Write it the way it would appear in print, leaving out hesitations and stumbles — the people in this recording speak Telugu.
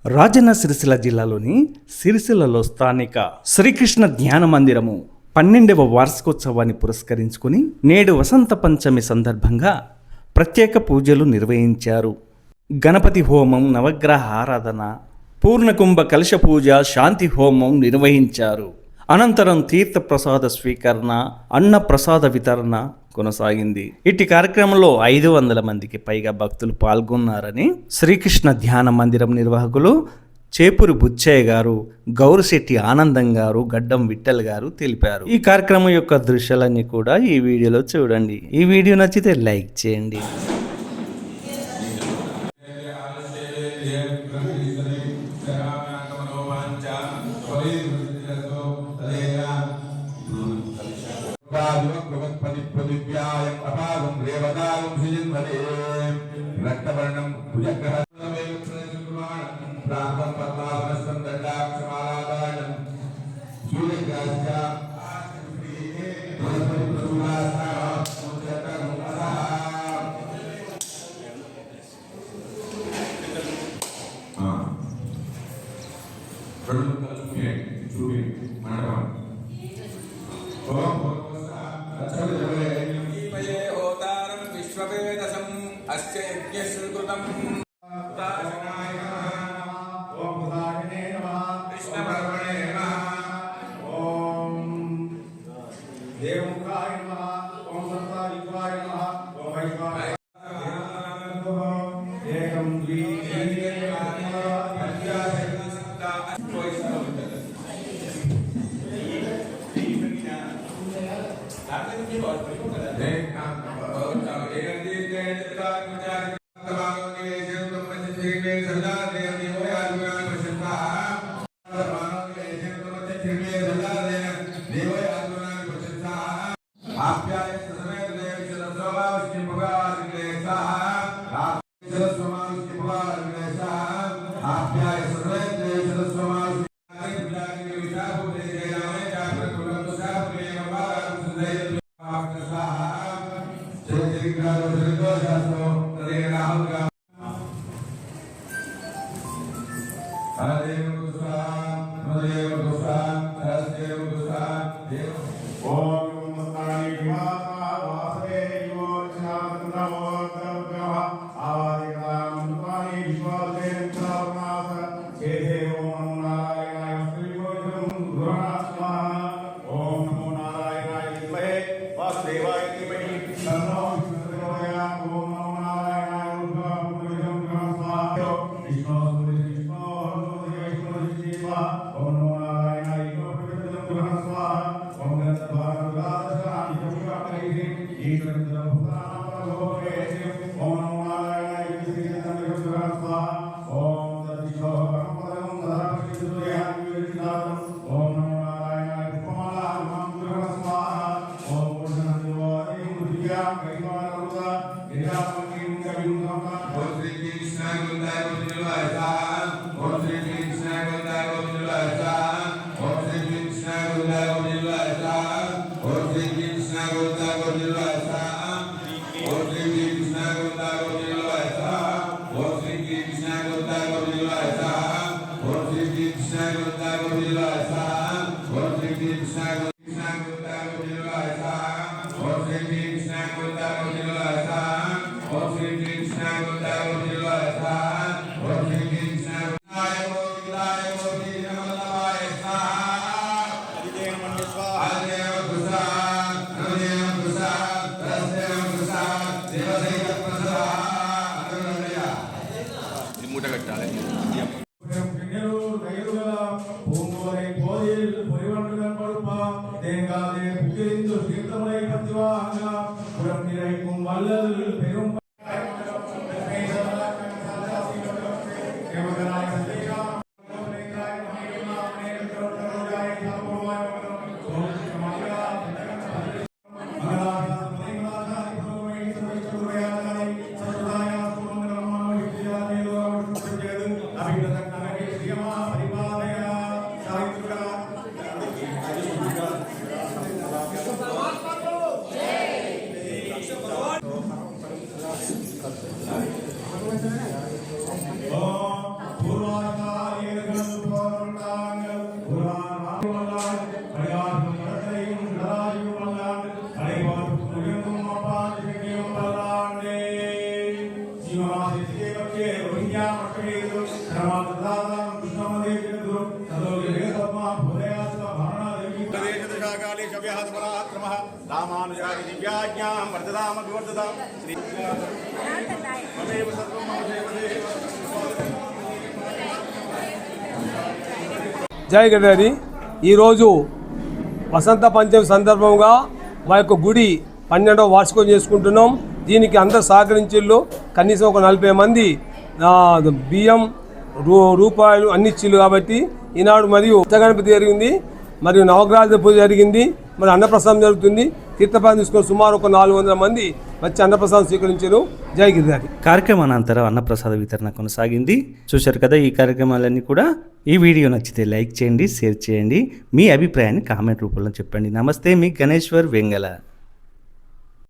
రాజన్న సిరిసిల్ల జిల్లాలోని సిరిసిల్లలో స్థానిక శ్రీకృష్ణ ధ్యాన మందిరము 12వ వార్షికోత్సవాన్ని పురస్కరించుకుని నేడు వసంత పంచమి సందర్భంగా ప్రత్యేక పూజలు నిర్వహించారు. గణపతి హోమం, నవగ్రహ ఆరాధన, పూర్ణకుంభ కలశ పూజ, శాంతి హోమం నిర్వహించారు. అనంతరం తీర్థ ప్రసాద స్వీకరణ, అన్న ప్రసాద వితరణ కొనసాగింది. ఇట్టి కార్యక్రమంలో 500 మందికి పైగా భక్తులు పాల్గొన్నారని శ్రీకృష్ణ ధ్యాన మందిరం నిర్వాహకులు చేపూరి బుచ్చయ్య గారు, గౌరిశెట్టి ఆనందం గారు, గడ్డం విఠల్ గారు తెలిపారు. ఈ కార్యక్రమం యొక్క దృశ్యాలన్నీ కూడా ఈ వీడియోలో చూడండి. ఈ వీడియో నచ్చితే లైక్ చేయండి. Gracias. రామానుజాది దివ్యాజ్ఞాం వర్ధదామ వివర్ధదాం జై గణేరి. ఈరోజు వసంత పంచమి సందర్భంగా మా యొక్క గుడి 12వ వార్షికం చేసుకుంటున్నాం. దీనికి అందరు సహకరించిళ్ళు. కనీసం ఒక 40 మంది బియ్యం రూపాయలు అన్ని ఇచ్చిళ్ళు. కాబట్టి ఈనాడు మరియు గణపతి జరిగింది, మరియు నవగ్రహాల పూజ జరిగింది, మరి అన్నప్రసాదం జరుగుతుంది. తీర్థపాదం తీసుకొని సుమారు ఒక 400 మంది వచ్చి అన్నప్రసాదం స్వీకరించారు. జై గిరిధారి. కార్యక్రమానంతరం అన్నప్రసాద వితరణ కొనసాగింది. చూశారు కదా ఈ కార్యక్రమాలన్నీ కూడా. ఈ వీడియో నచ్చితే లైక్ చేయండి, షేర్ చేయండి, మీ అభిప్రాయాన్ని కామెంట్ రూపంలో చెప్పండి. నమస్తే, మీ గణేశ్వర్ వెంగళ.